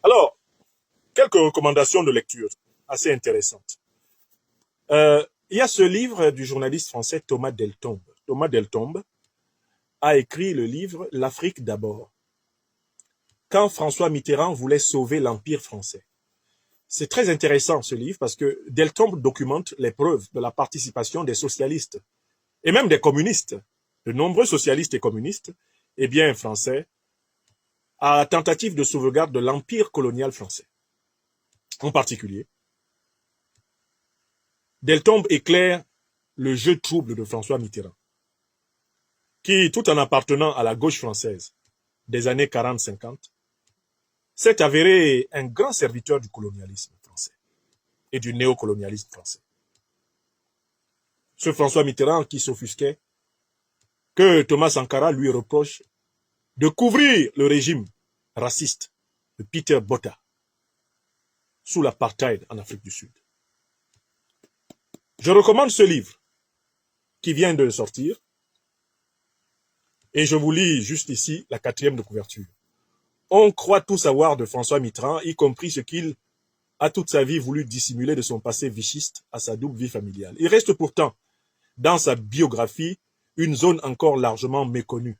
Alors, quelques recommandations de lecture assez intéressantes. Il y a ce livre du journaliste français Thomas Deltombe. Thomas Deltombe a écrit le livre L'Afrique d'abord, quand François Mitterrand voulait sauver l'Empire français. C'est très intéressant ce livre parce que Deltombe documente les preuves de la participation des socialistes et même des communistes, de nombreux socialistes et communistes, et bien français, à la tentative de sauvegarde de l'empire colonial français. En particulier, Deltombe éclaire le jeu trouble de François Mitterrand, qui, tout en appartenant à la gauche française des années 40-50, s'est avéré un grand serviteur du colonialisme français et du néocolonialisme français. Ce François Mitterrand qui s'offusquait que Thomas Sankara lui reproche de couvrir le régime raciste de Peter Botha sous l'apartheid en Afrique du Sud. Je recommande ce livre qui vient de sortir et je vous lis juste ici la 4e de couverture. On croit tout savoir de François Mitterrand, y compris ce qu'il a toute sa vie voulu dissimuler de son passé vichiste à sa double vie familiale. Il reste pourtant dans sa biographie une zone encore largement méconnue,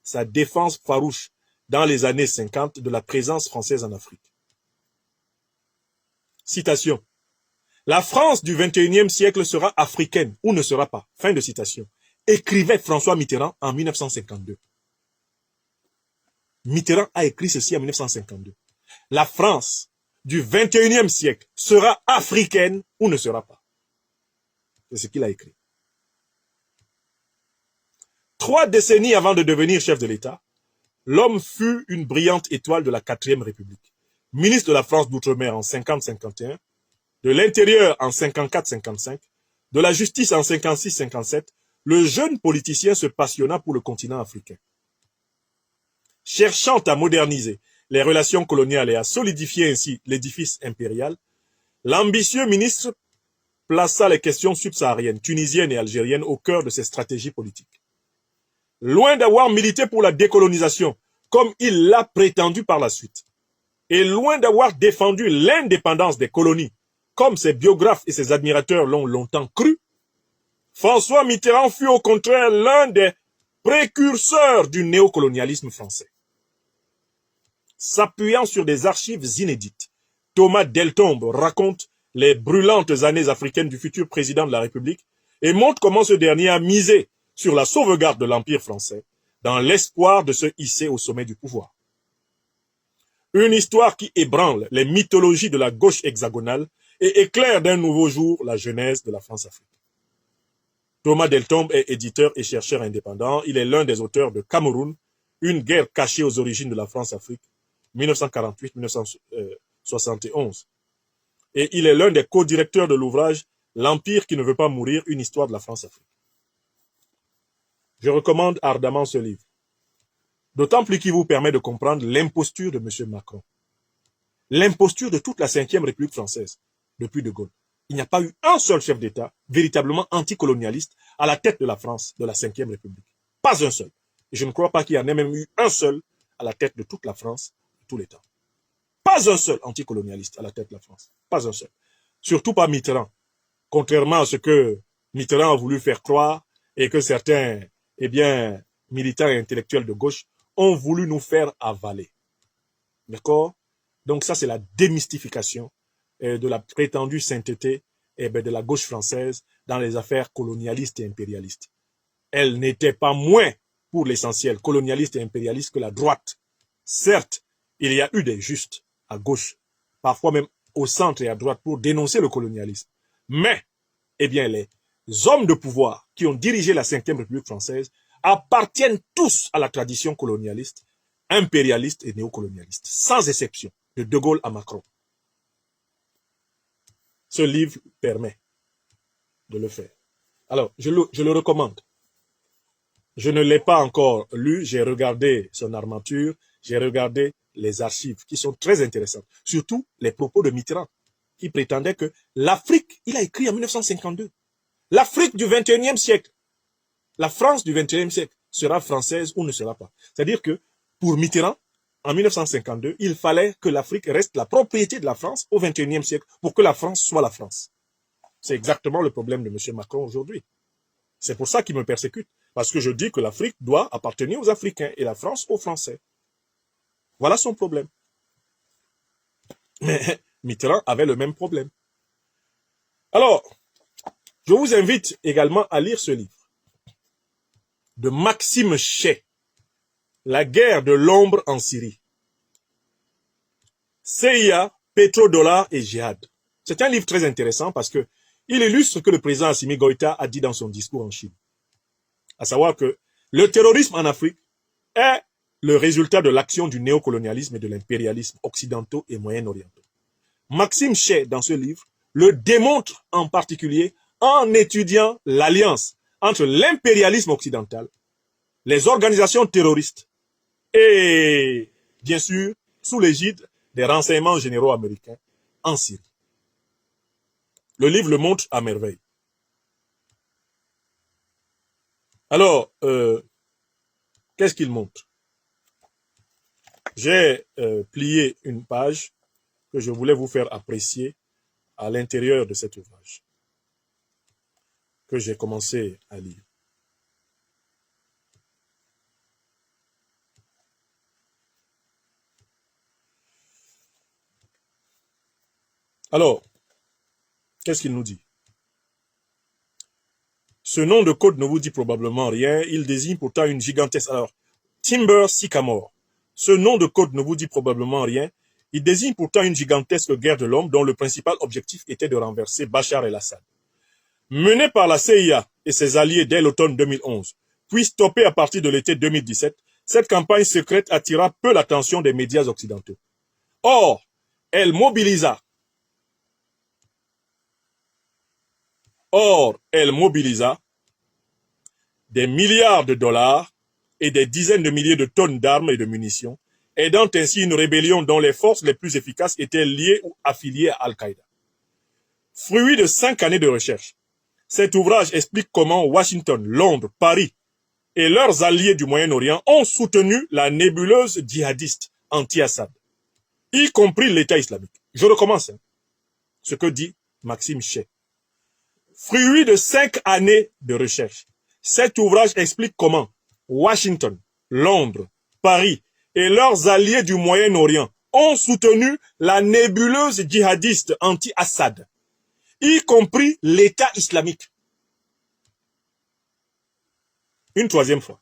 sa défense farouche dans les années 50 de la présence française en Afrique. Citation. La France du XXIe siècle sera africaine ou ne sera pas. Fin de citation. Écrivait François Mitterrand en 1952. Mitterrand a écrit ceci en 1952. La France du XXIe siècle sera africaine ou ne sera pas. C'est ce qu'il a écrit. 3 décennies avant de devenir chef de l'État, l'homme fut une brillante étoile de la 4e République. Ministre de la France d'Outre-mer en 50-51, de l'Intérieur en 54-55, de la Justice en 56-57, le jeune politicien se passionna pour le continent africain. Cherchant à moderniser les relations coloniales et à solidifier ainsi l'édifice impérial, l'ambitieux ministre plaça les questions subsahariennes, tunisiennes et algériennes au cœur de ses stratégies politiques. Loin d'avoir milité pour la décolonisation, comme il l'a prétendu par la suite, et loin d'avoir défendu l'indépendance des colonies, comme ses biographes et ses admirateurs l'ont longtemps cru, François Mitterrand fut au contraire l'un des précurseurs du néocolonialisme français. S'appuyant sur des archives inédites, Thomas Deltombe raconte les brûlantes années africaines du futur président de la République et montre comment ce dernier a misé sur la sauvegarde de l'Empire français dans l'espoir de se hisser au sommet du pouvoir. Une histoire qui ébranle les mythologies de la gauche hexagonale et éclaire d'un nouveau jour la genèse de la France-Afrique. Thomas Deltombe est éditeur et chercheur indépendant. Il est l'un des auteurs de Cameroun, une guerre cachée aux origines de la France-Afrique, 1948-1971. Et il est l'un des co-directeurs de l'ouvrage L'Empire qui ne veut pas mourir, une histoire de la France-Afrique. Je recommande ardemment ce livre, d'autant plus qu'il vous permet de comprendre l'imposture de M. Macron, l'imposture de toute la 5e République française depuis De Gaulle. Il n'y a pas eu un seul chef d'État véritablement anticolonialiste à la tête de la France, de la 5e République. Pas un seul. Et je ne crois pas qu'il y en ait même eu un seul à la tête de toute la France, de tous les temps. Pas un seul anticolonialiste à la tête de la France. Pas un seul. Surtout pas Mitterrand. Contrairement à ce que Mitterrand a voulu faire croire et que certains, militants et intellectuels de gauche ont voulu nous faire avaler. D'accord? Donc ça, c'est la démystification de la prétendue sainteté de la gauche française dans les affaires colonialistes et impérialistes. Elle n'était pas moins, pour l'essentiel, colonialiste et impérialiste que la droite. Certes, il y a eu des justes à gauche, parfois même au centre et à droite, pour dénoncer le colonialisme. Mais, les hommes de pouvoir qui ont dirigé la 5e République française appartiennent tous à la tradition colonialiste, impérialiste et néocolonialiste, sans exception, de Gaulle à Macron. Ce livre permet de le faire. Alors, je le recommande. Je ne l'ai pas encore lu, j'ai regardé son armature, j'ai regardé les archives qui sont très intéressantes, surtout les propos de Mitterrand, qui prétendait que l'Afrique, il a écrit en 1952, l'Afrique du XXIe siècle, la France du XXIe siècle sera française ou ne sera pas. C'est-à-dire que pour Mitterrand, en 1952, il fallait que l'Afrique reste la propriété de la France au XXIe siècle pour que la France soit la France. C'est exactement le problème de M. Macron aujourd'hui. C'est pour ça qu'il me persécute. Parce que je dis que l'Afrique doit appartenir aux Africains et la France aux Français. Voilà son problème. Mais Mitterrand avait le même problème. Alors, je vous invite également à lire ce livre de Maxime Chay, La guerre de l'ombre en Syrie. CIA, pétrodollar et djihad. C'est un livre très intéressant parce que il illustre ce que le président Assimi Goïta a dit dans son discours en Chine. À savoir que le terrorisme en Afrique est le résultat de l'action du néocolonialisme et de l'impérialisme occidentaux et moyen-orientaux. Maxime Chay, dans ce livre, le démontre en particulier en étudiant l'alliance entre l'impérialisme occidental, les organisations terroristes et, bien sûr, sous l'égide des renseignements généraux américains en Syrie. Le livre le montre à merveille. Alors, qu'est-ce qu'il montre? J'ai plié une page que je voulais vous faire apprécier à l'intérieur de cet ouvrage que j'ai commencé à lire. Alors, qu'est-ce qu'il nous dit? Ce nom de code ne vous dit probablement rien, il désigne pourtant une gigantesque... Alors, Timber Sycamore. Ce nom de code ne vous dit probablement rien, il désigne pourtant une gigantesque guerre de l'homme dont le principal objectif était de renverser Bachar el-Assad. Menée par la CIA et ses alliés dès l'automne 2011, puis stoppée à partir de l'été 2017, cette campagne secrète attira peu l'attention des médias occidentaux. Or, elle mobilisa des milliards de dollars et des dizaines de milliers de tonnes d'armes et de munitions, aidant ainsi une rébellion dont les forces les plus efficaces étaient liées ou affiliées à Al-Qaïda. Fruit de 5 années de recherche, cet ouvrage explique comment Washington, Londres, Paris et leurs alliés du Moyen-Orient ont soutenu la nébuleuse djihadiste anti-Assad, y compris l'État islamique. Je recommence ce que dit Maxime Chay. Fruit de 5 années de recherche, cet ouvrage explique comment Washington, Londres, Paris et leurs alliés du Moyen-Orient ont soutenu la nébuleuse djihadiste anti-Assad, y compris l'État islamique. Une troisième fois.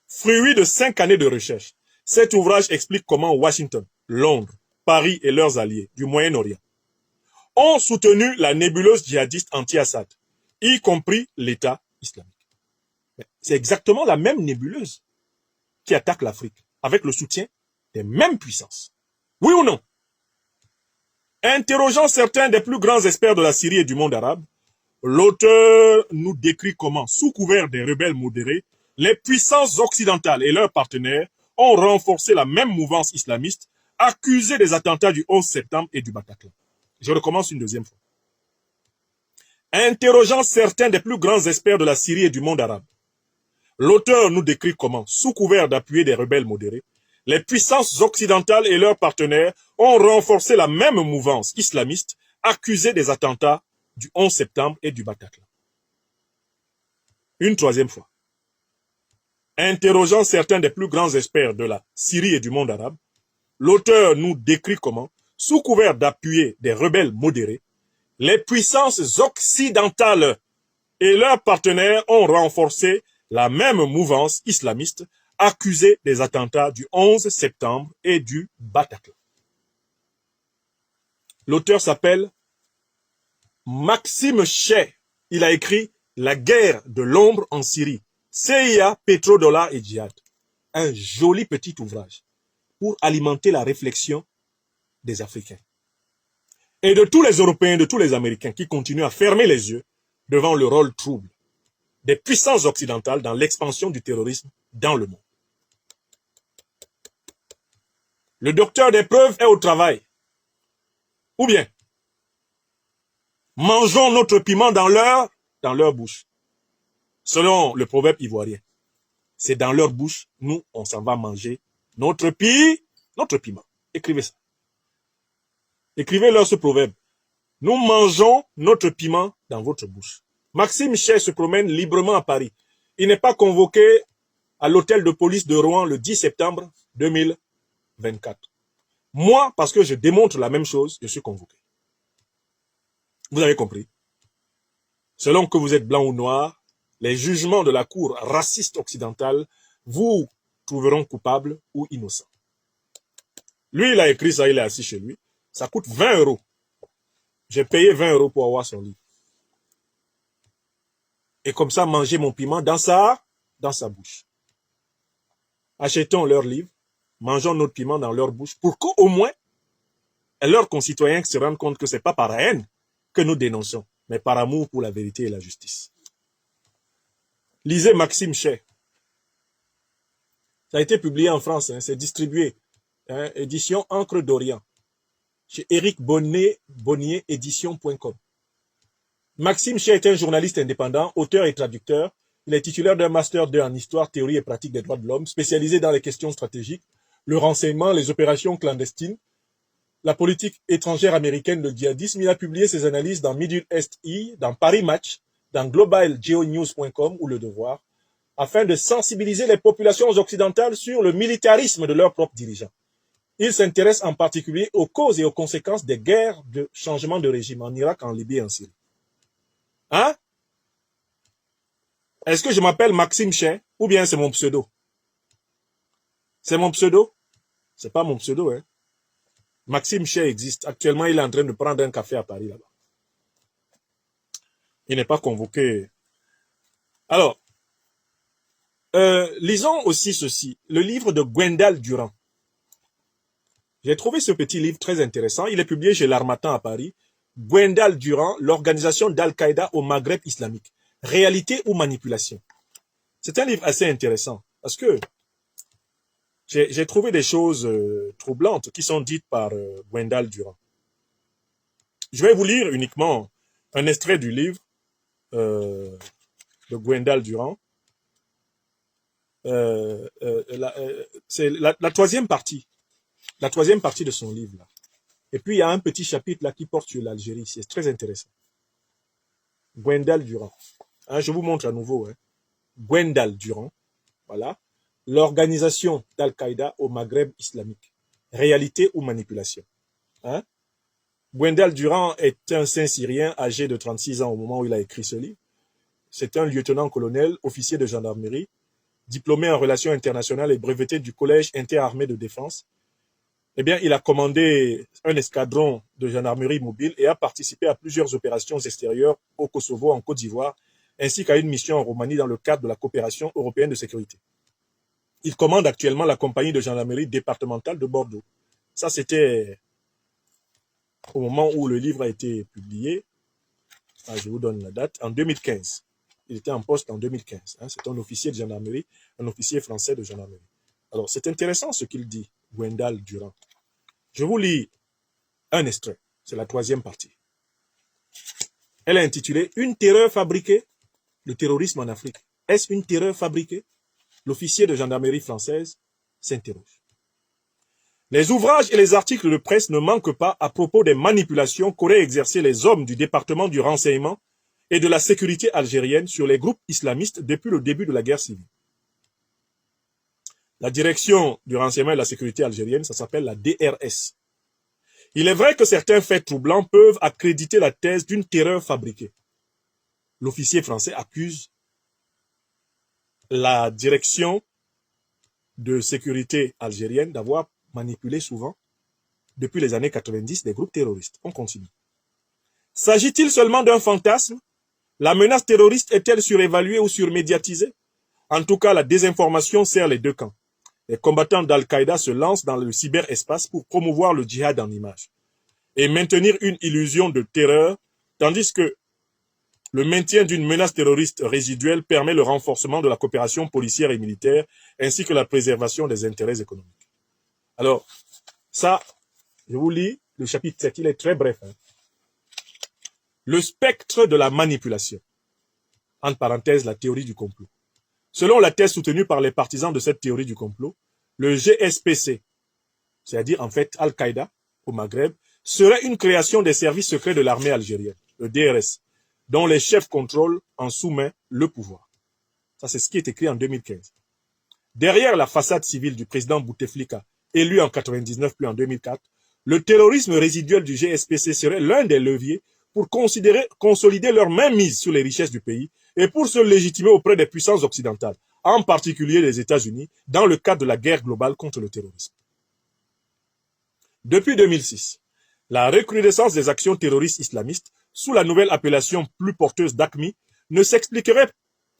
Fruit de 5 années de recherche, cet ouvrage explique comment Washington, Londres, Paris et leurs alliés du Moyen-Orient ont soutenu la nébuleuse djihadiste anti-Assad, y compris l'État islamique. C'est exactement la même nébuleuse qui attaque l'Afrique, avec le soutien des mêmes puissances. Oui ou non? Interrogeant certains des plus grands experts de la Syrie et du monde arabe, l'auteur nous décrit comment, sous couvert des rebelles modérés, les puissances occidentales et leurs partenaires ont renforcé la même mouvance islamiste, accusée des attentats du 11 septembre et du Bataclan. Je recommence une deuxième fois. Interrogeant certains des plus grands experts de la Syrie et du monde arabe, l'auteur nous décrit comment, sous couvert d'appuyer des rebelles modérés, les puissances occidentales et leurs partenaires ont renforcé la même mouvance islamiste accusée des attentats du 11 septembre et du Bataclan. Une troisième fois. Interrogeant certains des plus grands experts de la Syrie et du monde arabe, l'auteur nous décrit comment, sous couvert d'appuyer des rebelles modérés, les puissances occidentales et leurs partenaires ont renforcé la même mouvance islamiste accusée des attentats du 11 septembre et du Bataclan. L'auteur s'appelle Maxime Chay. Il a écrit La guerre de l'ombre en Syrie, CIA, pétrodollar et djihad. Un joli petit ouvrage pour alimenter la réflexion des Africains et de tous les Européens, de tous les Américains qui continuent à fermer les yeux devant le rôle trouble des puissances occidentales dans l'expansion du terrorisme dans le monde. Le docteur des preuves est au travail. Ou bien, mangeons notre piment dans leur bouche. Selon le proverbe ivoirien, c'est dans leur bouche, nous, on s'en va manger notre piment. Notre piment. Écrivez ça. Écrivez-leur ce proverbe. Nous mangeons notre piment dans votre bouche. Maxime Cher se promène librement à Paris. Il n'est pas convoqué à l'hôtel de police de Rouen le 10 septembre 2024. Moi, parce que je démontre la même chose, je suis convoqué. Vous avez compris? Selon que vous êtes blanc ou noir, les jugements de la cour raciste occidentale vous trouveront coupable ou innocent. Lui, il a écrit ça, il est assis chez lui. Ça coûte 20 euros. J'ai payé 20 euros pour avoir son livre. Et comme ça, manger mon piment dans sa bouche. Achetons leur livre, mangeons notre piment dans leur bouche pour qu'au moins leurs concitoyens se rendent compte que ce n'est pas par haine que nous dénonçons, mais par amour pour la vérité et la justice. Lisez Maxime Cher. Ça a été publié en France, hein, c'est distribué. Hein, édition Encre d'Orient. Chez Éric Bonnier, édition.com. Maxime Cher est un journaliste indépendant, auteur et traducteur. Il est titulaire d'un master 2 en histoire, théorie et pratique des droits de l'homme, spécialisé dans les questions stratégiques, le renseignement, les opérations clandestines, la politique étrangère américaine, le djihadisme. Il a publié ses analyses dans Middle East E, dans Paris Match, dans globalgeonews.com ou Le Devoir, afin de sensibiliser les populations occidentales sur le militarisme de leurs propres dirigeants. Il s'intéresse en particulier aux causes et aux conséquences des guerres de changement de régime en Irak, en Libye et en Syrie. Hein? Est-ce que je m'appelle Maxime Cher ou bien c'est mon pseudo? C'est mon pseudo? C'est pas mon pseudo, hein? Maxime Cher existe. Actuellement, il est en train de prendre un café à Paris, là-bas. Il n'est pas convoqué. Alors, lisons aussi ceci. Le livre de Gwendal Durand. J'ai trouvé ce petit livre très intéressant. Il est publié chez l'Harmattan à Paris. Gwendal Durand, l'organisation d'Al-Qaïda au Maghreb islamique. Réalité ou manipulation? C'est un livre assez intéressant parce que j'ai trouvé des choses troublantes qui sont dites par Gwendal Durand. Je vais vous lire uniquement un extrait du livre de Gwendal Durand. C'est la troisième partie. La troisième partie de son livre. Là. Et puis, il y a un petit chapitre là qui porte sur l'Algérie. C'est très intéressant. Gwendal Durand. Hein, je vous montre à nouveau. Hein. Gwendal Durand. Voilà. L'organisation d'Al-Qaïda au Maghreb islamique. Réalité ou manipulation. Hein? Gwendal Durand est un Saint-Syrien âgé de 36 ans au moment où il a écrit ce livre. C'est un lieutenant-colonel, officier de gendarmerie, diplômé en relations internationales et breveté du Collège interarmé de défense. Eh bien, il a commandé un escadron de gendarmerie mobile et a participé à plusieurs opérations extérieures au Kosovo, en Côte d'Ivoire, ainsi qu'à une mission en Roumanie dans le cadre de la coopération européenne de sécurité. Il commande actuellement la compagnie de gendarmerie départementale de Bordeaux. Ça, c'était au moment où le livre a été publié. Ah, je vous donne la date. En 2015. Il était en poste en 2015. Hein. C'est un officier de gendarmerie, un officier français de gendarmerie. Alors, c'est intéressant ce qu'il dit, Gwendal Durand. Je vous lis un extrait. C'est la troisième partie. Elle est intitulée « Une terreur fabriquée, le terrorisme en Afrique. Est-ce une terreur fabriquée ?» L'officier de gendarmerie française s'interroge. Les ouvrages et les articles de presse ne manquent pas à propos des manipulations qu'auraient exercées les hommes du département du renseignement et de la sécurité algérienne sur les groupes islamistes depuis le début de la guerre civile. La direction du renseignement et de la sécurité algérienne, ça s'appelle la DRS. Il est vrai que certains faits troublants peuvent accréditer la thèse d'une terreur fabriquée. L'officier français accuse la direction de sécurité algérienne d'avoir manipulé souvent, depuis les années 90, des groupes terroristes. On continue. S'agit-il seulement d'un fantasme? La menace terroriste est-elle surévaluée ou surmédiatisée? En tout cas, la désinformation sert les deux camps. Les combattants d'Al-Qaïda se lancent dans le cyberespace pour promouvoir le djihad en images et maintenir une illusion de terreur, tandis que le maintien d'une menace terroriste résiduelle permet le renforcement de la coopération policière et militaire, ainsi que la préservation des intérêts économiques. Alors, ça, je vous lis le chapitre 7, il est très bref. Hein. Le spectre de la manipulation. Entre parenthèses, la théorie du complot. Selon la thèse soutenue par les partisans de cette théorie du complot, le GSPC, c'est-à-dire en fait Al-Qaïda au Maghreb, serait une création des services secrets de l'armée algérienne, le DRS, dont les chefs contrôlent en sous-main le pouvoir. Ça, c'est ce qui est écrit en 2015. Derrière la façade civile du président Bouteflika, élu en 1999 puis en 2004, le terrorisme résiduel du GSPC serait l'un des leviers pour consolider leur mainmise sur les richesses du pays et pour se légitimer auprès des puissances occidentales, en particulier les États-Unis, dans le cadre de la guerre globale contre le terrorisme. Depuis 2006, la recrudescence des actions terroristes islamistes, sous la nouvelle appellation plus porteuse d'AQMI, ne s'expliquerait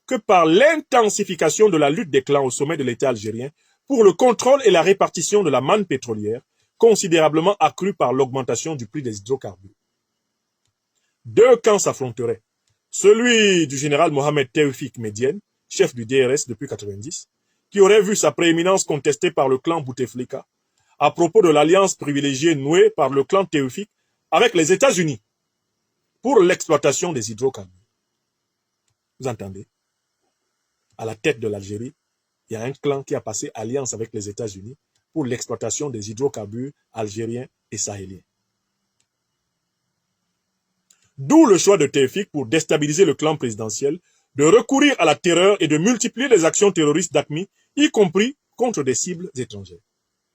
que par l'intensification de la lutte des clans au sommet de l'État algérien pour le contrôle et la répartition de la manne pétrolière, considérablement accrue par l'augmentation du prix des hydrocarbures. Deux camps s'affronteraient. Celui du général Mohamed Tewfik Médienne, chef du DRS depuis 1990, qui aurait vu sa prééminence contestée par le clan Bouteflika, à propos de l'alliance privilégiée nouée par le clan Tewfik avec les États-Unis pour l'exploitation des hydrocarbures. Vous entendez? À la tête de l'Algérie, il y a un clan qui a passé alliance avec les États-Unis pour l'exploitation des hydrocarbures algériens et sahéliens. D'où le choix de Tewfik pour déstabiliser le clan présidentiel, de recourir à la terreur et de multiplier les actions terroristes d'AQMI, y compris contre des cibles étrangères.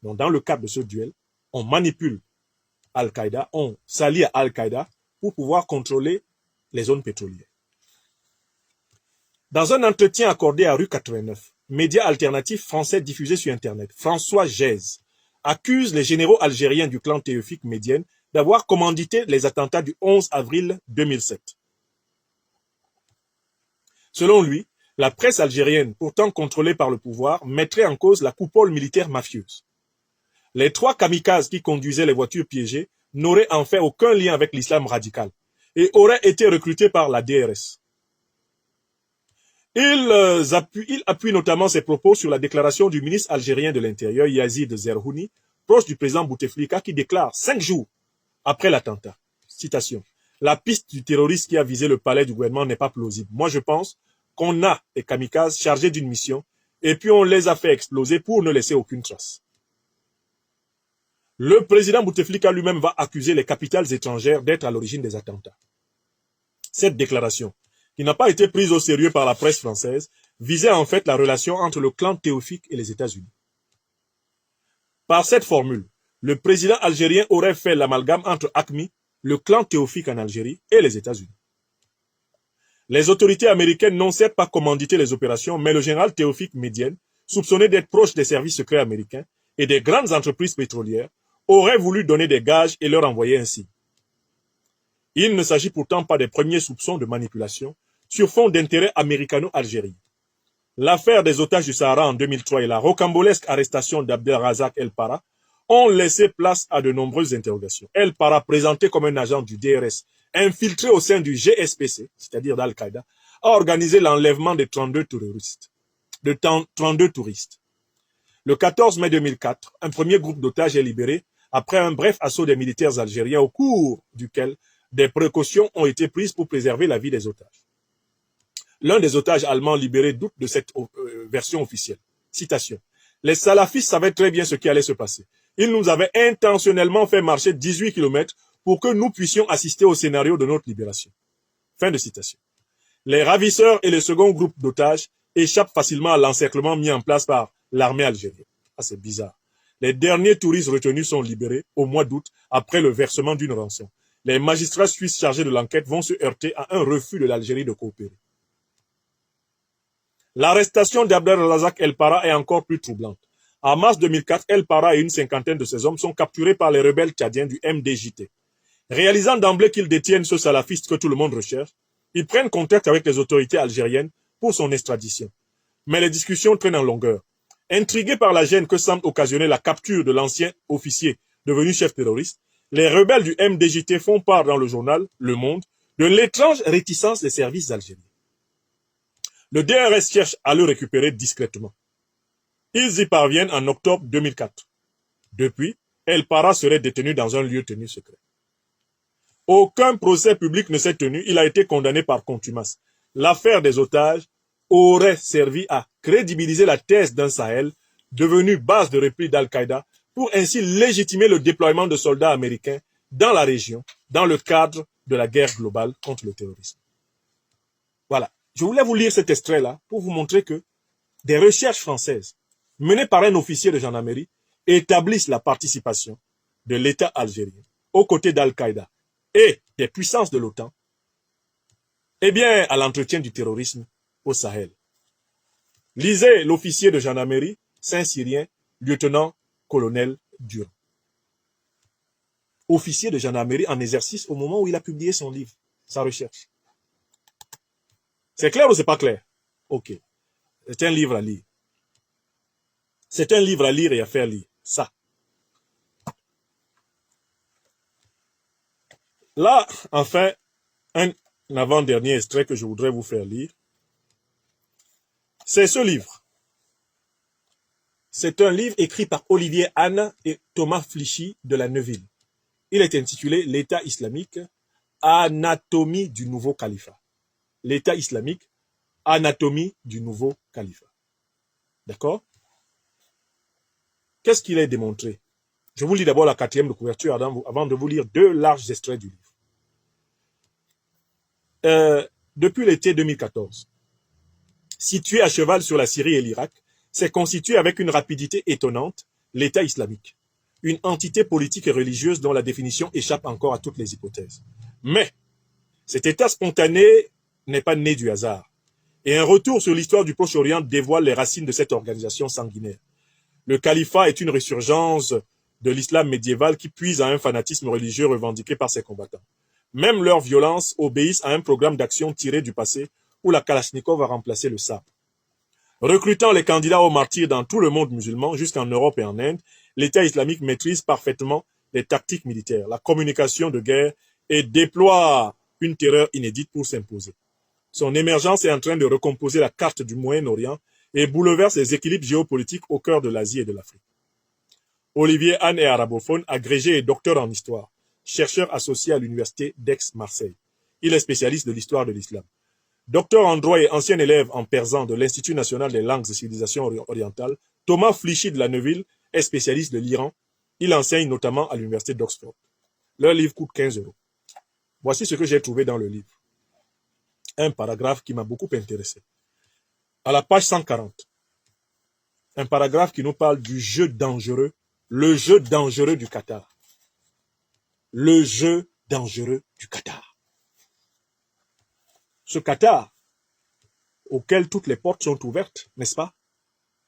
Donc, dans le cadre de ce duel, on manipule Al-Qaïda, on s'allie à Al-Qaïda pour pouvoir contrôler les zones pétrolières. Dans un entretien accordé à Rue 89, média alternatif français diffusé sur Internet, François Gèze accuse les généraux algériens du clan Tewfik Médienne d'avoir commandité les attentats du 11 avril 2007. Selon lui, la presse algérienne, pourtant contrôlée par le pouvoir, mettrait en cause la coupole militaire mafieuse. Les trois kamikazes qui conduisaient les voitures piégées n'auraient en fait aucun lien avec l'islam radical et auraient été recrutés par la DRS. Il appuie notamment ses propos sur la déclaration du ministre algérien de l'Intérieur, Yazid Zerhouni, proche du président Bouteflika, qui déclare 5 jours après l'attentat. Citation. La piste du terroriste qui a visé le palais du gouvernement n'est pas plausible. Moi, je pense qu'on a des kamikazes chargés d'une mission et puis on les a fait exploser pour ne laisser aucune trace. Le président Bouteflika lui-même va accuser les capitales étrangères d'être à l'origine des attentats. Cette déclaration, qui n'a pas été prise au sérieux par la presse française, visait en fait la relation entre le clan Tewfik et les États-Unis. Par cette formule, le président algérien aurait fait l'amalgame entre AQMI, le clan Tewfik en Algérie et les États-Unis. Les autorités américaines n'ont certes pas commandité les opérations, mais le général Tewfik Médienne, soupçonné d'être proche des services secrets américains et des grandes entreprises pétrolières, aurait voulu donner des gages et leur envoyer un signe. Il ne s'agit pourtant pas des premiers soupçons de manipulation sur fond d'intérêts américano-algériens. L'affaire des otages du Sahara en 2003 et la rocambolesque arrestation d'Abdelrazak El Para ont laissé place à de nombreuses interrogations. El Para, présenté comme un agent du DRS, infiltré au sein du GSPC, c'est-à-dire d'Al-Qaïda, a organisé l'enlèvement de 32 touristes. Le 14 mai 2004, un premier groupe d'otages est libéré après un bref assaut des militaires algériens au cours duquel des précautions ont été prises pour préserver la vie des otages. L'un des otages allemands libérés doute de cette version officielle. Citation. Les salafistes savaient très bien ce qui allait se passer. Ils nous avaient intentionnellement fait marcher 18 km pour que nous puissions assister au scénario de notre libération. Fin de citation. Les ravisseurs et le second groupe d'otages échappent facilement à l'encerclement mis en place par l'armée algérienne. Ah, c'est bizarre. Les derniers touristes retenus sont libérés au mois d'août après le versement d'une rançon. Les magistrats suisses chargés de l'enquête vont se heurter à un refus de l'Algérie de coopérer. L'arrestation d'Abdelrazak El Para est encore plus troublante. En mars 2004, El Para et une cinquantaine de ses hommes sont capturés par les rebelles tchadiens du MDJT. Réalisant d'emblée qu'ils détiennent ce salafiste que tout le monde recherche, ils prennent contact avec les autorités algériennes pour son extradition. Mais les discussions traînent en longueur. Intrigués par la gêne que semble occasionner la capture de l'ancien officier devenu chef terroriste, les rebelles du MDJT font part dans le journal Le Monde de l'étrange réticence des services algériens. Le DRS cherche à le récupérer discrètement. Ils y parviennent en octobre 2004. Depuis, El Para serait détenu dans un lieu tenu secret. Aucun procès public ne s'est tenu, il a été condamné par contumace. L'affaire des otages aurait servi à crédibiliser la thèse d'un Sahel devenu base de repli d'Al-Qaïda pour ainsi légitimer le déploiement de soldats américains dans la région, dans le cadre de la guerre globale contre le terrorisme. Voilà. Je voulais vous lire cet extrait-là pour vous montrer que des recherches françaises menées par un officier de gendarmerie établissent la participation de l'État algérien aux côtés d'Al-Qaïda et des puissances de l'OTAN, eh bien, à l'entretien du terrorisme au Sahel. Lisez l'officier de gendarmerie saint-syrien, lieutenant-colonel Durand. Officier de gendarmerie en exercice au moment où il a publié son livre, sa recherche. C'est clair ou c'est pas clair? Ok. C'est un livre à lire. C'est un livre à lire et à faire lire. Ça. Là, enfin, un avant-dernier extrait que je voudrais vous faire lire. C'est ce livre. C'est un livre écrit par Olivier Anne et Thomas Flichy de la Neuville. Il est intitulé « L'État islamique, anatomie du nouveau califat ». L'État islamique, anatomie du nouveau califat. D'accord? Qu'est-ce qu'il a démontré? Je vous lis d'abord la 4e de couverture avant de vous lire 2 larges extraits du livre. Depuis l'été 2014, situé à cheval sur la Syrie et l'Irak, s'est constitué avec une rapidité étonnante l'État islamique, une entité politique et religieuse dont la définition échappe encore à toutes les hypothèses. Mais cet État spontané n'est pas né du hasard, et un retour sur l'histoire du Proche-Orient dévoile les racines de cette organisation sanguinaire. Le califat est une résurgence de l'islam médiéval qui puise à un fanatisme religieux revendiqué par ses combattants. Même leurs violences obéissent à un programme d'action tiré du passé où la Kalachnikov a remplacé le sabre. Recrutant les candidats aux martyrs dans tout le monde musulman, jusqu'en Europe et en Inde, l'État islamique maîtrise parfaitement les tactiques militaires, la communication de guerre et déploie une terreur inédite pour s'imposer. Son émergence est en train de recomposer la carte du Moyen-Orient et bouleverse les équilibres géopolitiques au cœur de l'Asie et de l'Afrique. Olivier Anne est arabophone, agrégé et docteur en histoire, chercheur associé à l'université d'Aix-Marseille. Il est spécialiste de l'histoire de l'islam. Docteur en droit et ancien élève en persan de l'Institut national des langues et civilisations orientales, Thomas Flichy de la Neuville est spécialiste de l'Iran. Il enseigne notamment à l'université d'Oxford. Leur livre coûte 15 €. Voici ce que j'ai trouvé dans le livre. Un paragraphe qui m'a beaucoup intéressé. À la page 140, un paragraphe qui nous parle du jeu dangereux, le jeu dangereux du Qatar. Le jeu dangereux du Qatar. Ce Qatar, auquel toutes les portes sont ouvertes, n'est-ce pas?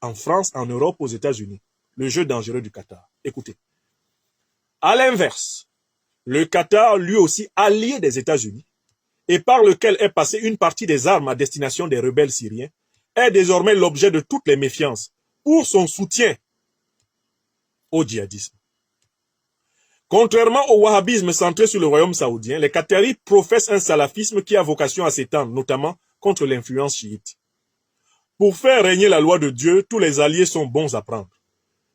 En France, en Europe, aux États-Unis. Le jeu dangereux du Qatar. Écoutez. À l'inverse, le Qatar, lui aussi allié des États-Unis, et par lequel est passée une partie des armes à destination des rebelles syriens, est désormais l'objet de toutes les méfiances pour son soutien au djihadisme. Contrairement au wahhabisme centré sur le royaume saoudien, les Qataris professent un salafisme qui a vocation à s'étendre, notamment contre l'influence chiite. Pour faire régner la loi de Dieu, tous les alliés sont bons à prendre.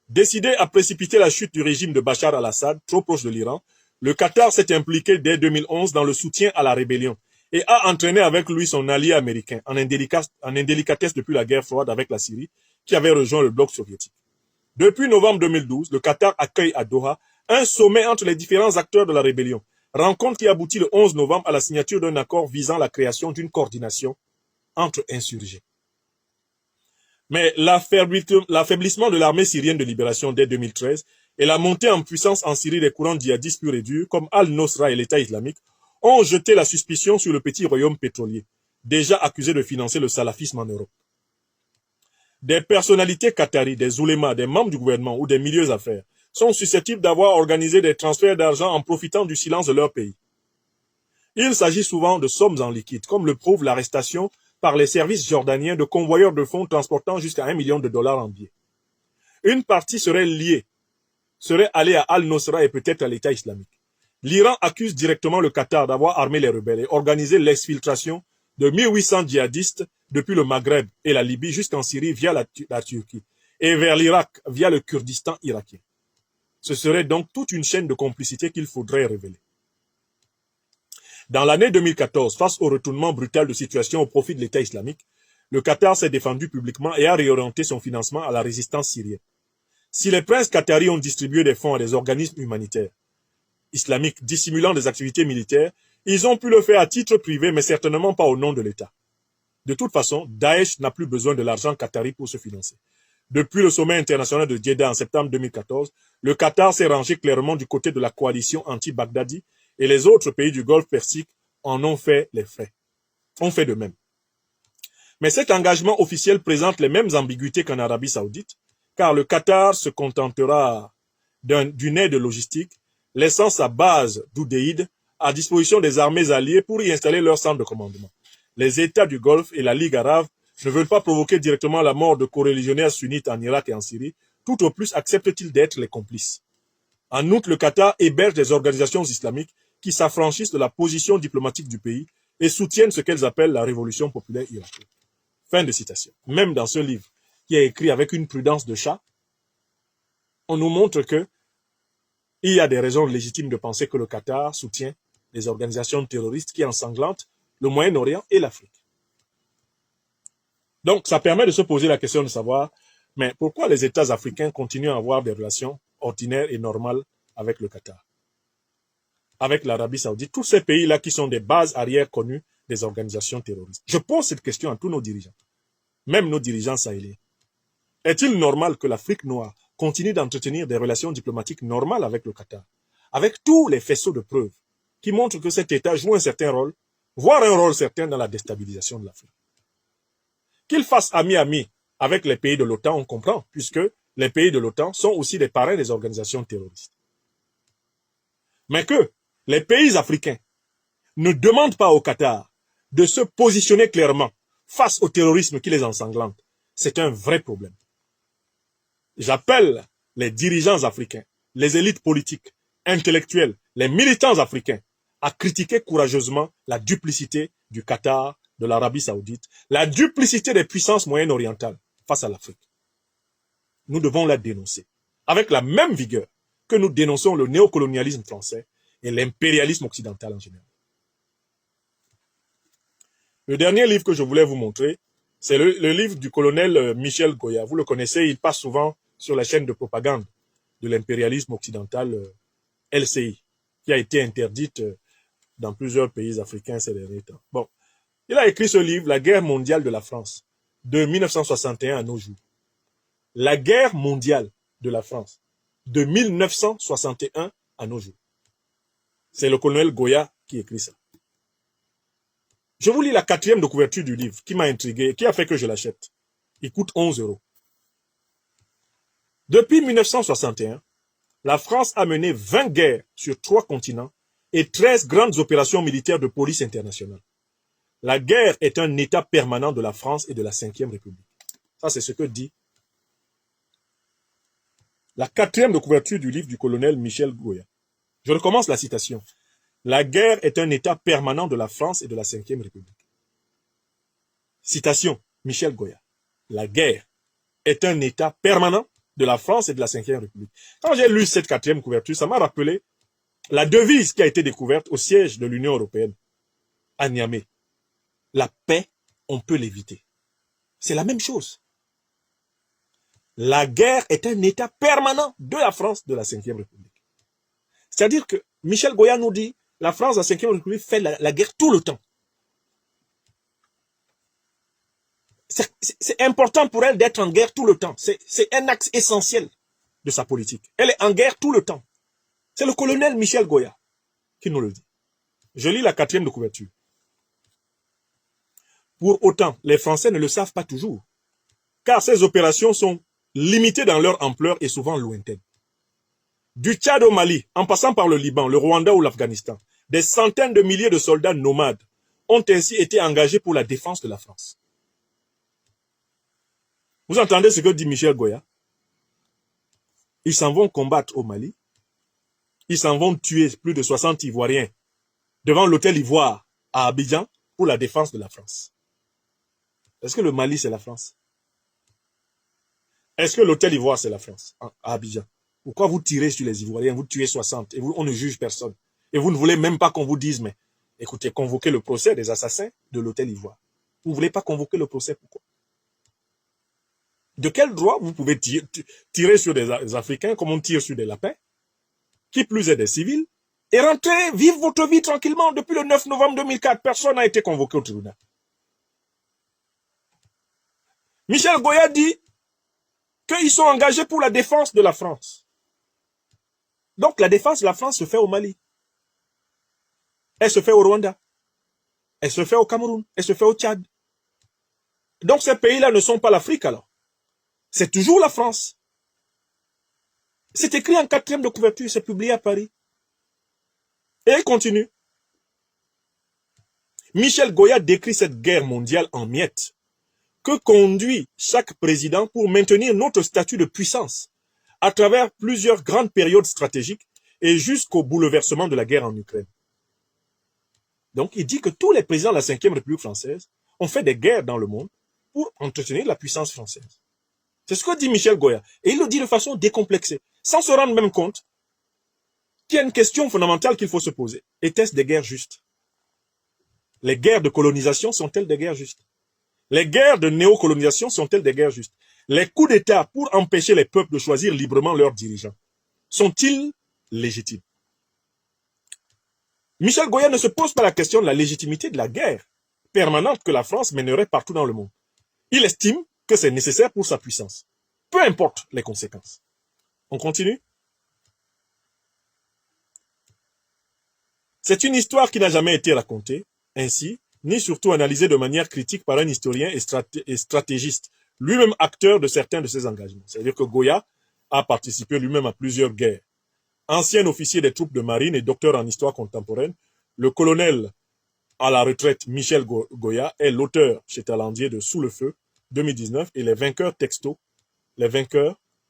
Décidé à précipiter la chute du régime de Bachar al-Assad, trop proche de l'Iran, le Qatar s'est impliqué dès 2011 dans le soutien à la rébellion et a entraîné avec lui son allié américain, en indélicatesse depuis la guerre froide avec la Syrie, qui avait rejoint le bloc soviétique. Depuis novembre 2012, le Qatar accueille à Doha un sommet entre les différents acteurs de la rébellion, rencontre qui aboutit le 11 novembre à la signature d'un accord visant la création d'une coordination entre insurgés. Mais l'affaiblissement de l'armée syrienne de libération dès 2013 et la montée en puissance en Syrie des courants djihadistes purs et durs comme Al-Nosra et l'État islamique ont jeté la suspicion sur le petit royaume pétrolier, déjà accusé de financer le salafisme en Europe. Des personnalités qataries, des oulémas, des membres du gouvernement ou des milieux d'affaires sont susceptibles d'avoir organisé des transferts d'argent en profitant du silence de leur pays. Il s'agit souvent de sommes en liquide, comme le prouve l'arrestation par les services jordaniens de convoyeurs de fonds transportant jusqu'à $1 million en billets. Une partie serait allée à Al-Nosra et peut-être à l'État islamique. L'Iran accuse directement le Qatar d'avoir armé les rebelles et organisé l'exfiltration de 1800 djihadistes depuis le Maghreb et la Libye jusqu'en Syrie via la Turquie et vers l'Irak via le Kurdistan irakien. Ce serait donc toute une chaîne de complicité qu'il faudrait révéler. Dans l'année 2014, face au retournement brutal de situation au profit de l'État islamique, le Qatar s'est défendu publiquement et a réorienté son financement à la résistance syrienne. Si les princes qataris ont distribué des fonds à des organismes humanitaires islamiques dissimulant des activités militaires, ils ont pu le faire à titre privé, mais certainement pas au nom de l'État. De toute façon, Daesh n'a plus besoin de l'argent qatari pour se financer. Depuis le sommet international de Jeddah en septembre 2014, le Qatar s'est rangé clairement du côté de la coalition anti-Baghdadi et les autres pays du Golfe Persique en ont fait les frais. On fait de même. Mais cet engagement officiel présente les mêmes ambiguïtés qu'en Arabie Saoudite, car le Qatar se contentera d'une aide logistique, laissant sa base d'Oudéide à disposition des armées alliées pour y installer leur centre de commandement. Les États du Golfe et la Ligue arabe ne veulent pas provoquer directement la mort de coreligionnaires sunnites en Irak et en Syrie, tout au plus acceptent-ils d'être les complices. En outre, le Qatar héberge des organisations islamiques qui s'affranchissent de la position diplomatique du pays et soutiennent ce qu'elles appellent la révolution populaire irakienne. Fin de citation. Même dans ce livre, qui est écrit avec une prudence de chat, on nous montre que il y a des raisons légitimes de penser que le Qatar soutient les organisations terroristes qui ensanglantent le Moyen-Orient et l'Afrique. Donc, ça permet de se poser la question de savoir, mais pourquoi les États africains continuent à avoir des relations ordinaires et normales avec le Qatar, avec l'Arabie Saoudite, tous ces pays-là qui sont des bases arrière connues des organisations terroristes. Je pose cette question à tous nos dirigeants, même nos dirigeants sahéliens. Est-il normal que l'Afrique noire continue d'entretenir des relations diplomatiques normales avec le Qatar, avec tous les faisceaux de preuves qui montrent que cet État joue un certain rôle, voire un rôle certain dans la déstabilisation de l'Afrique? Qu'il fasse ami-ami avec les pays de l'OTAN, on comprend, puisque les pays de l'OTAN sont aussi des parrains des organisations terroristes. Mais que les pays africains ne demandent pas au Qatar de se positionner clairement face au terrorisme qui les ensanglante, c'est un vrai problème. J'appelle les dirigeants africains, les élites politiques, intellectuelles, les militants africains à critiquer courageusement la duplicité du Qatar, de l'Arabie Saoudite, la duplicité des puissances moyen-orientales face à l'Afrique. Nous devons la dénoncer avec la même vigueur que nous dénonçons le néocolonialisme français et l'impérialisme occidental en général. Le dernier livre que je voulais vous montrer, c'est le livre du colonel Michel Goya. Vous le connaissez, il passe souvent sur la chaîne de propagande de l'impérialisme occidental LCI, qui a été interdite dans plusieurs pays africains ces derniers temps. Bon, il a écrit ce livre, La guerre mondiale de la France, de 1961 à nos jours. La guerre mondiale de la France, de 1961 à nos jours. C'est le colonel Goya qui écrit ça. Je vous lis la 4e de couverture du livre qui m'a intrigué, qui a fait que je l'achète. Il coûte 11 €. Depuis 1961, la France a mené 20 guerres sur 3 continents et 13 grandes opérations militaires de police internationale. La guerre est un état permanent de la France et de la Ve République. Ça, c'est ce que dit la 4e de couverture du livre du colonel Michel Goya. Je recommence la citation. La guerre est un état permanent de la France et de la Ve République. Citation, Michel Goya. La guerre est un état permanent de la France et de la Ve République. Quand j'ai lu cette 4e couverture, ça m'a rappelé la devise qui a été découverte au siège de l'Union européenne, à Niamey. La paix, on peut l'éviter. C'est la même chose. La guerre est un état permanent de la France, de la Ve République. C'est-à-dire que Michel Goya nous dit, la France, la Ve République fait la guerre tout le temps. C'est important pour elle d'être en guerre tout le temps. C'est un axe essentiel de sa politique. Elle est en guerre tout le temps. C'est le colonel Michel Goya qui nous le dit. Je lis la 4e de couverture. Pour autant, les Français ne le savent pas toujours, car ces opérations sont limitées dans leur ampleur et souvent lointaines. Du Tchad au Mali, en passant par le Liban, le Rwanda ou l'Afghanistan, des centaines de milliers de soldats nomades ont ainsi été engagés pour la défense de la France. Vous entendez ce que dit Michel Goya? Ils s'en vont combattre au Mali, ils s'en vont tuer plus de 60 Ivoiriens devant l'hôtel Ivoire à Abidjan pour la défense de la France. Est-ce que le Mali, c'est la France? Est-ce que l'hôtel Ivoire, c'est la France, à Abidjan? Pourquoi vous tirez sur les Ivoiriens, vous tuez 60 et on ne juge personne? Et vous ne voulez même pas qu'on vous dise, mais écoutez, convoquez le procès des assassins de l'hôtel Ivoire. Vous ne voulez pas convoquer le procès, pourquoi? De quel droit vous pouvez tirer sur des Africains comme on tire sur des lapins, qui plus est des civils, et rentrer, vivre votre vie tranquillement. Depuis le 9 novembre 2004, personne n'a été convoqué au tribunal. Michel Goya dit qu'ils sont engagés pour la défense de la France. Donc la défense de la France se fait au Mali. Elle se fait au Rwanda. Elle se fait au Cameroun. Elle se fait au Tchad. Donc ces pays-là ne sont pas l'Afrique alors. C'est toujours la France. C'est écrit en 4e de couverture, c'est publié à Paris. Et il continue. Michel Goya décrit cette guerre mondiale en miettes que conduit chaque président pour maintenir notre statut de puissance à travers plusieurs grandes périodes stratégiques et jusqu'au bouleversement de la guerre en Ukraine. Donc il dit que tous les présidents de la 5e République française ont fait des guerres dans le monde pour entretenir la puissance française. C'est ce que dit Michel Goya. Et il le dit de façon décomplexée, sans se rendre même compte qu'il y a une question fondamentale qu'il faut se poser. Était-ce des guerres justes? Les guerres de colonisation sont-elles des guerres justes? Les guerres de néocolonisation sont-elles des guerres justes? Les coups d'État pour empêcher les peuples de choisir librement leurs dirigeants sont-ils légitimes? Michel Goya ne se pose pas la question de la légitimité de la guerre permanente que la France mènerait partout dans le monde. Il estime que c'est nécessaire pour sa puissance, peu importe les conséquences. On continue? C'est une histoire qui n'a jamais été racontée ainsi, ni surtout analysée de manière critique par un historien et stratégiste, lui-même acteur de certains de ses engagements. C'est-à-dire que Goya a participé lui-même à plusieurs guerres. Ancien officier des troupes de marine et docteur en histoire contemporaine, le colonel à la retraite Michel Goya est l'auteur chez Talandier de Sous le feu 2019 et les vainqueurs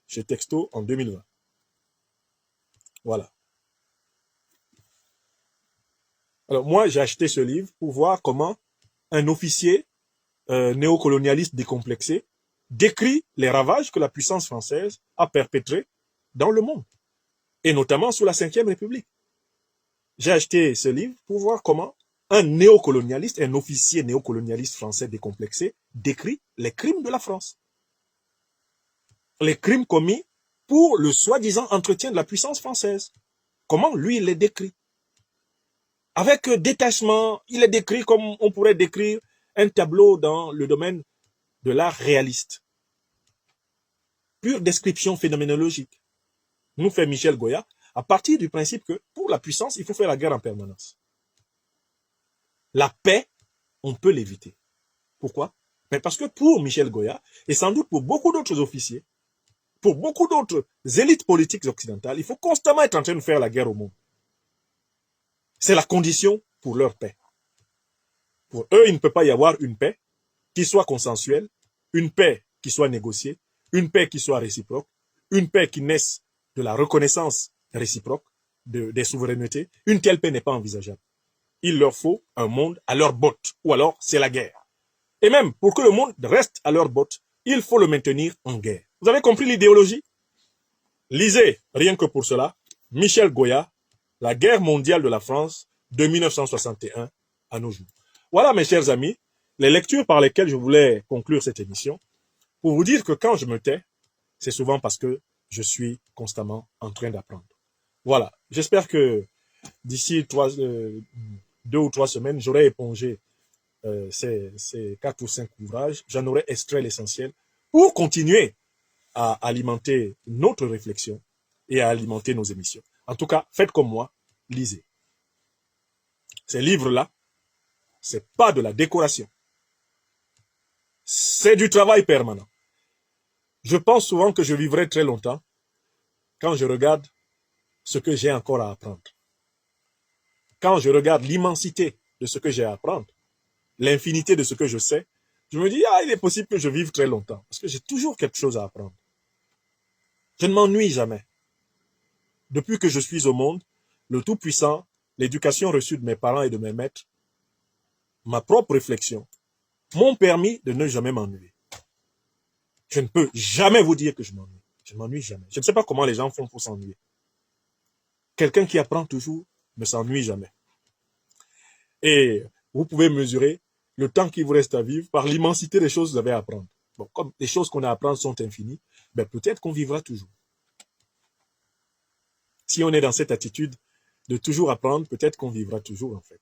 chez Texto en 2020. Voilà. Alors moi, j'ai acheté ce livre pour voir comment un officier néocolonialiste décomplexé décrit les ravages que la puissance française a perpétrés dans le monde, et notamment sous la 5e République. J'ai acheté ce livre pour voir comment un néocolonialiste, un officier néocolonialiste français décomplexé décrit les crimes de la France. Les crimes commis pour le soi-disant entretien de la puissance française. Comment lui, il les décrit? Avec détachement, il est décrit comme on pourrait décrire un tableau dans le domaine de l'art réaliste. Pure description phénoménologique. Nous fait Michel Goya à partir du principe que pour la puissance, il faut faire la guerre en permanence. La paix, on peut l'éviter. Pourquoi? Mais parce que pour Michel Goya, et sans doute pour beaucoup d'autres officiers, pour beaucoup d'autres élites politiques occidentales, il faut constamment être en train de faire la guerre au monde. C'est la condition pour leur paix. Pour eux, il ne peut pas y avoir une paix qui soit consensuelle, une paix qui soit négociée, une paix qui soit réciproque, une paix qui naisse de la reconnaissance réciproque des souverainetés. Une telle paix n'est pas envisageable. Il leur faut un monde à leur botte, ou alors c'est la guerre. Et même, pour que le monde reste à leur botte, il faut le maintenir en guerre. Vous avez compris l'idéologie? Lisez, rien que pour cela, Michel Goya, La guerre mondiale de la France de 1961 à nos jours. Voilà, mes chers amis, les lectures par lesquelles je voulais conclure cette émission, pour vous dire que quand je me tais, c'est souvent parce que je suis constamment en train d'apprendre. Voilà, j'espère que d'ici 2 ou 3 semaines, j'aurai épongé ces 4 ou 5 ouvrages, j'en aurai extrait l'essentiel pour continuer à alimenter notre réflexion et à alimenter nos émissions. En tout cas, faites comme moi, lisez. Ces livres-là, c'est pas de la décoration. C'est du travail permanent. Je pense souvent que je vivrai très longtemps quand je regarde ce que j'ai encore à apprendre. Quand je regarde l'immensité de ce que j'ai à apprendre, l'infinité de ce que je sais, je me dis, il est possible que je vive très longtemps, parce que j'ai toujours quelque chose à apprendre. Je ne m'ennuie jamais. Depuis que je suis au monde, le Tout-Puissant, l'éducation reçue de mes parents et de mes maîtres, ma propre réflexion, m'ont permis de ne jamais m'ennuyer. Je ne peux jamais vous dire que je m'ennuie. Je ne m'ennuie jamais. Je ne sais pas comment les gens font pour s'ennuyer. Quelqu'un qui apprend toujours ne s'ennuie jamais. Et vous pouvez mesurer le temps qui vous reste à vivre par l'immensité des choses que vous avez à apprendre. Bon, comme les choses qu'on a à apprendre sont infinies, ben peut-être qu'on vivra toujours. Si on est dans cette attitude de toujours apprendre, peut-être qu'on vivra toujours en fait.